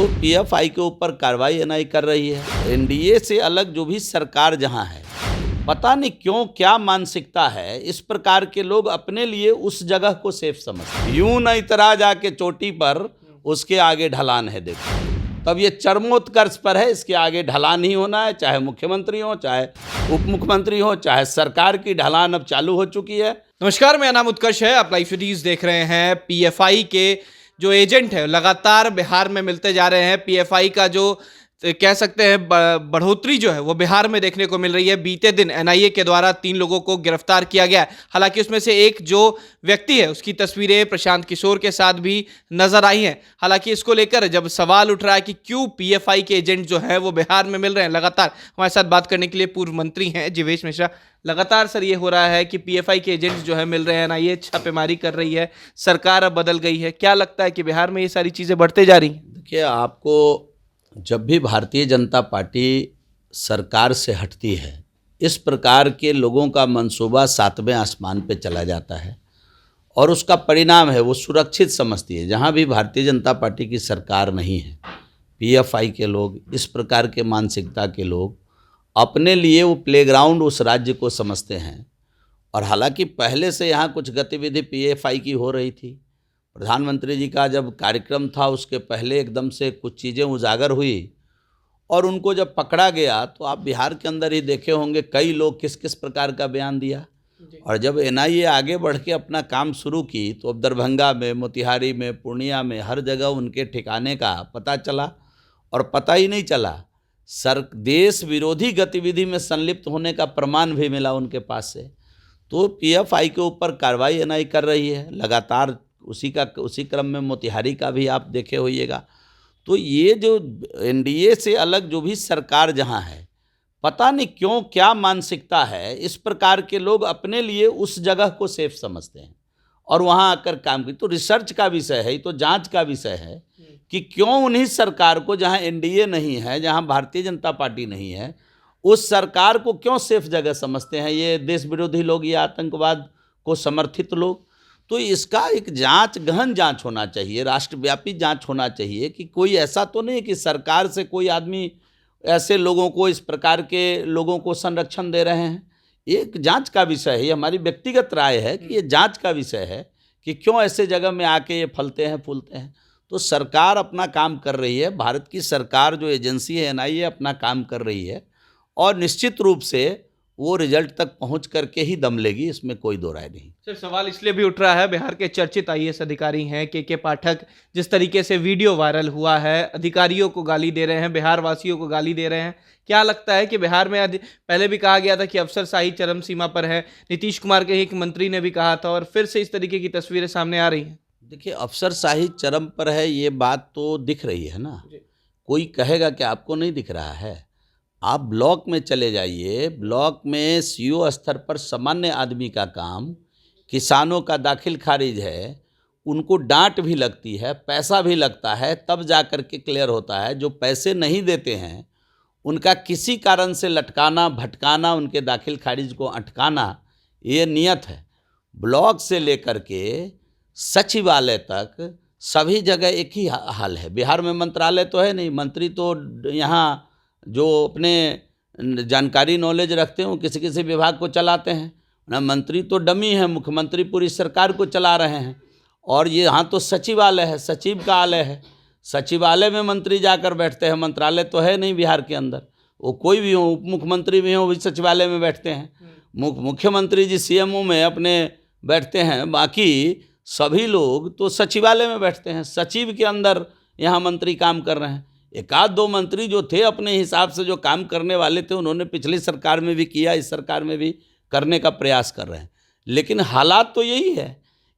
तो पीएफआई के ऊपर कार्रवाई एनआईए कर रही है। एनडीए से अलग जो भी सरकार जहां है, पता नहीं क्यों क्या मानसिकता है, इस प्रकार के लोग अपने लिए उस जगह को सेफ समझते हैं। यूं न इतरा जाके चोटी पर, उसके आगे ढलान है। देखो, तब ये चरमोत्कर्ष पर है, इसके आगे ढलान ही होना है, चाहे मुख्यमंत्री हो, चाहे उप मुख्यमंत्री हो, चाहे सरकार की ढलान अब चालू हो चुकी है। नमस्कार, मेरा नाम उत्कर्ष है। आप लाइव सिटीज देख रहे हैं। पीएफआई के जो एजेंट है लगातार बिहार में मिलते जा रहे हैं। पीएफआई का जो कह सकते हैं बढ़ोतरी जो है वो बिहार में देखने को मिल रही है। बीते दिन एनआईए के द्वारा 3 लोगों को गिरफ्तार किया गया है। हालांकि उसमें से एक जो व्यक्ति है उसकी तस्वीरें प्रशांत किशोर के साथ भी नजर आई हैं। हालांकि इसको लेकर जब सवाल उठ रहा है कि क्यों पीएफआई के एजेंट जो हैं वो बिहार में मिल रहे हैं लगातार, हमारे साथ बात करने के लिए पूर्व मंत्री हैं जीवेश मिश्रा। लगातार सर ये हो रहा है कि पीएफआई के एजेंट्स जो है मिल रहे हैं, एनआईए छापेमारी कर रही है, सरकार अब बदल गई है। क्या लगता है कि बिहार में ये सारी चीज़ें बढ़ते जा रही हैं? देखिए, आपको जब भी भारतीय जनता पार्टी सरकार से हटती है, इस प्रकार के लोगों का मंसूबा 7वें आसमान पे चला जाता है और उसका परिणाम है वो सुरक्षित समझती है। जहाँ भी भारतीय जनता पार्टी की सरकार नहीं है, पीएफआई के लोग, इस प्रकार के मानसिकता के लोग अपने लिए वो प्लेग्राउंड उस राज्य को समझते हैं। और हालांकि पहले से यहाँ कुछ गतिविधि पीएफआई की हो रही थी। प्रधानमंत्री जी का जब कार्यक्रम था उसके पहले एकदम से कुछ चीज़ें उजागर हुई और उनको जब पकड़ा गया तो आप बिहार के अंदर ही देखे होंगे कई लोग किस किस प्रकार का बयान दिया। और जब एनआईए आगे बढ़ के अपना काम शुरू की तो अब दरभंगा में, मोतिहारी में, पूर्णिया में हर जगह उनके ठिकाने का पता चला। और पता ही नहीं चला, देश विरोधी गतिविधि में संलिप्त होने का प्रमाण भी मिला उनके पास से। तो पीएफआई के ऊपर कार्रवाई एनआईए कर रही है लगातार। उसी क्रम में मोतिहारी का भी आप देखे होइएगा। तो ये जो एनडीए से अलग जो भी सरकार जहां है, पता नहीं क्यों क्या मानसिकता है, इस प्रकार के लोग अपने लिए उस जगह को सेफ समझते हैं और वहां आकर काम की। तो रिसर्च का विषय है, तो जांच का विषय है कि क्यों उन्हीं सरकार को, जहां एनडीए नहीं है, जहां भारतीय जनता पार्टी नहीं है, उस सरकार को क्यों सेफ जगह समझते हैं ये देश विरोधी लोग, ये आतंकवाद को समर्थित लोग। तो इसका एक जांच, गहन जांच होना चाहिए, राष्ट्रव्यापी जांच होना चाहिए कि कोई ऐसा तो नहीं कि सरकार से कोई आदमी ऐसे लोगों को, इस प्रकार के लोगों को संरक्षण दे रहे हैं। एक जांच का विषय है, ये हमारी व्यक्तिगत राय है कि ये जांच का विषय है कि क्यों ऐसे जगह में आके ये फलते हैं फूलते हैं। तो सरकार अपना काम कर रही है, भारत की सरकार जो एजेंसी है एनआईए अपना काम कर रही है और निश्चित रूप से वो रिजल्ट तक पहुंच करके ही दम लेगी, इसमें कोई दो राय नहीं। सर, सवाल इसलिए भी उठ रहा है, बिहार के चर्चित आईएएस अधिकारी हैं के पाठक, जिस तरीके से वीडियो वायरल हुआ है, अधिकारियों को गाली दे रहे हैं, बिहार वासियों को गाली दे रहे हैं। क्या लगता है कि बिहार में पहले भी कहा गया था कि अफसरशाही चरम सीमा पर है, नीतीश कुमार के एक मंत्री ने भी कहा था, और फिर से इस तरीके की तस्वीरें सामने आ रही हैं? देखिए, अफसरशाही चरम पर है ये बात तो दिख रही है ना। कोई कहेगा कि आपको नहीं दिख रहा है? आप ब्लॉक में चले जाइए, ब्लॉक में सीओ स्तर पर सामान्य आदमी का काम, किसानों का दाखिल खारिज है, उनको डांट भी लगती है, पैसा भी लगता है, तब जा कर के क्लियर होता है। जो पैसे नहीं देते हैं उनका किसी कारण से लटकाना, भटकाना, उनके दाखिल खारिज को अटकाना, ये नियत है। ब्लॉक से लेकर के सचिवालय तक सभी जगह एक ही हाल है। बिहार में मंत्रालय तो है नहीं, मंत्री तो यहाँ जो अपने जानकारी नॉलेज रखते हो किसी किसी विभाग को चलाते हैं ना। मंत्री तो डमी है, मुख्यमंत्री पूरी सरकार को चला रहे हैं। और ये यहाँ तो सचिवालय है, सचिव का आलय है, सचिवालय में मंत्री जाकर बैठते हैं। मंत्रालय तो है नहीं बिहार के अंदर, वो कोई भी हो, उप मुख्यमंत्री भी हो, वो भी सचिवालय में बैठते हैं। मुख्यमंत्री जी सीएमओ में अपने बैठते हैं, बाकी सभी लोग तो सचिवालय में बैठते हैं। सचिव के अंदर यहाँ मंत्री काम कर रहे हैं। एक आध दो मंत्री जो थे अपने हिसाब से जो काम करने वाले थे, उन्होंने पिछली सरकार में भी किया, इस सरकार में भी करने का प्रयास कर रहे हैं। लेकिन हालात तो यही है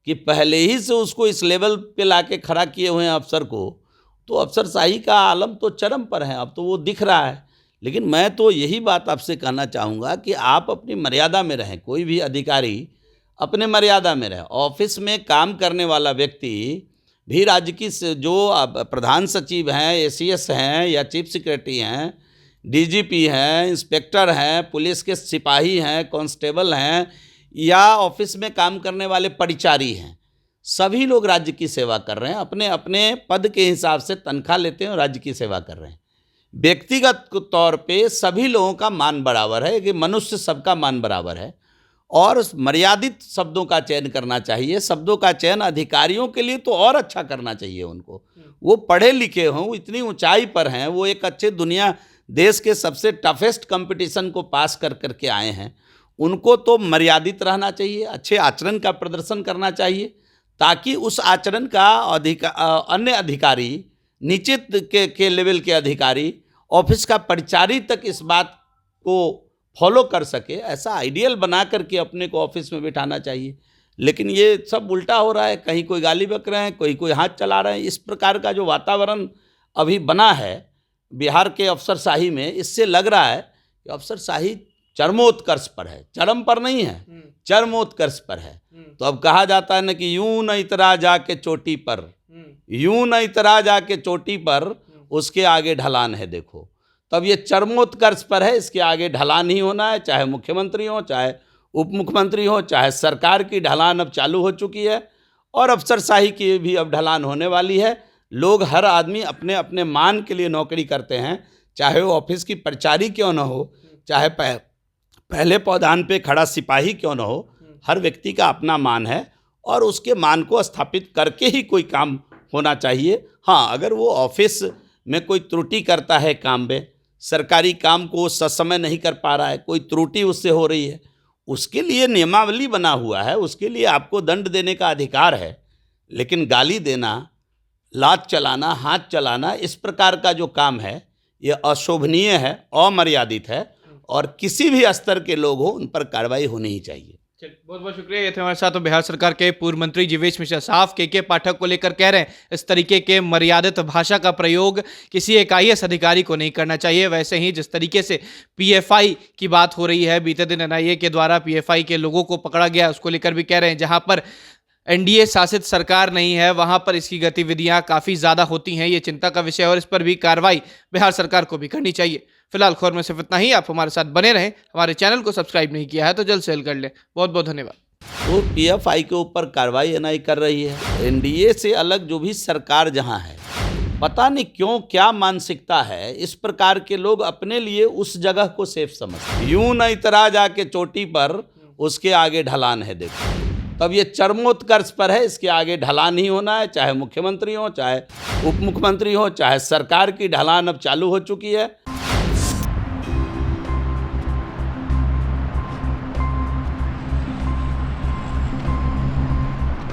कि पहले ही से उसको इस लेवल पे लाके खड़ा किए हुए हैं अफसर को, तो अफसरशाही का आलम तो चरम पर है, अब तो वो दिख रहा है। लेकिन मैं तो यही बात आपसे कहना चाहूँगा कि आप अपनी मर्यादा में रहें, कोई भी अधिकारी अपने मर्यादा में रहे। ऑफिस में काम करने वाला व्यक्ति भी राज्य की जो प्रधान सचिव हैं, एसीएस हैं या चीफ सेक्रेटरी हैं, डीजीपी हैं, इंस्पेक्टर हैं, पुलिस के सिपाही हैं, कांस्टेबल हैं, या ऑफिस में काम करने वाले परिचारी हैं, सभी लोग राज्य की सेवा कर रहे हैं, अपने अपने पद के हिसाब से तनख्वाह लेते हैं और राज्य की सेवा कर रहे हैं। व्यक्तिगत तौर पे सभी लोगों का मान बराबर है कि मनुष्य सबका मान बराबर है और मर्यादित शब्दों का चयन करना चाहिए। शब्दों का चयन अधिकारियों के लिए तो और अच्छा करना चाहिए उनको। वो पढ़े लिखे हों, इतनी ऊंचाई पर हैं, वो एक अच्छे देश के सबसे टफेस्ट कंपटीशन को पास कर करके आए हैं, उनको तो मर्यादित रहना चाहिए, अच्छे आचरण का प्रदर्शन करना चाहिए, ताकि उस आचरण का अन्य अधिकारी, नीचे के लेवल के अधिकारी, ऑफिस का परिचारी तक इस बात को फॉलो कर सके। ऐसा आइडियल बना करके अपने को ऑफिस में बिठाना चाहिए। लेकिन ये सब उल्टा हो रहा है, कहीं कोई गाली बक रहे हैं, कोई हाथ चला रहे हैं। इस प्रकार का जो वातावरण अभी बना है बिहार के अफसरशाही में, इससे लग रहा है कि अफसरशाही चरमोत्कर्ष पर है, चरम पर नहीं है, चरमोत्कर्ष पर है। तो अब कहा जाता है ना कि यूं न इतरा जाके चोटी पर, यूं न इतरा जाके चोटी पर, उसके आगे ढलान है देखो। तब ये चरमोत्कर्ष पर है, इसके आगे ढलान ही होना है, चाहे मुख्यमंत्री हो, चाहे उप मुख्यमंत्री हो, चाहे सरकार की ढलान अब चालू हो चुकी है और अफसरशाही की भी अब ढलान होने वाली है। लोग, हर आदमी अपने अपने मान के लिए नौकरी करते हैं, चाहे वो ऑफिस की परिचारी क्यों न हो, चाहे पहले पौधान पे खड़ा सिपाही क्यों न हो, हर व्यक्ति का अपना मान है और उसके मान को स्थापित करके ही कोई काम होना चाहिए। हाँ, अगर वो ऑफिस में कोई त्रुटि करता है, काम में सरकारी काम को ससमय नहीं कर पा रहा है, कोई त्रुटि उससे हो रही है, उसके लिए नियमावली बना हुआ है, उसके लिए आपको दंड देने का अधिकार है। लेकिन गाली देना, लात चलाना, हाथ चलाना, इस प्रकार का जो काम है ये अशोभनीय है, अमर्यादित है और किसी भी स्तर के लोग हो उन पर कार्रवाई होनी ही चाहिए। बहुत बहुत शुक्रिया। ये थे हमारे साथ बिहार सरकार के पूर्व मंत्री जीवेश मिश्रा। साफ के पाठक को लेकर कह रहे हैं इस तरीके के मर्यादित भाषा का प्रयोग किसी एक IAS अधिकारी को नहीं करना चाहिए। वैसे ही जिस तरीके से PFI की बात हो रही है, बीते दिन NIA के द्वारा PFI के लोगों को पकड़ा गया, उसको लेकर भी कह रहे हैं जहां पर NDA शासित सरकार नहीं है वहां पर इसकी गतिविधियां काफ़ी ज़्यादा होती हैं। ये चिंता का विषय है और इस पर भी कार्रवाई बिहार सरकार को भी करनी चाहिए। फिलहाल खबर में सिर्फ इतना ही। आप हमारे साथ बने रहें। हमारे चैनल को सब्सक्राइब नहीं किया है तो जल्द से जल्द कर लें। बहुत बहुत धन्यवाद। वो PFI के ऊपर कार्रवाई NIA कर रही है। NDA से अलग जो भी सरकार जहां है, पता नहीं क्यों क्या मानसिकता है, इस प्रकार के लोग अपने लिए उस जगह को सेफ समझते। यूं न इतरा जाके चोटी पर, उसके आगे ढलान है देखो। तब ये चरमोत्कर्ष पर है, इसके आगे ढलान ही होना है, चाहे मुख्यमंत्री हो, चाहे उप मुख्यमंत्री हो, चाहे सरकार की ढलान अब चालू हो चुकी है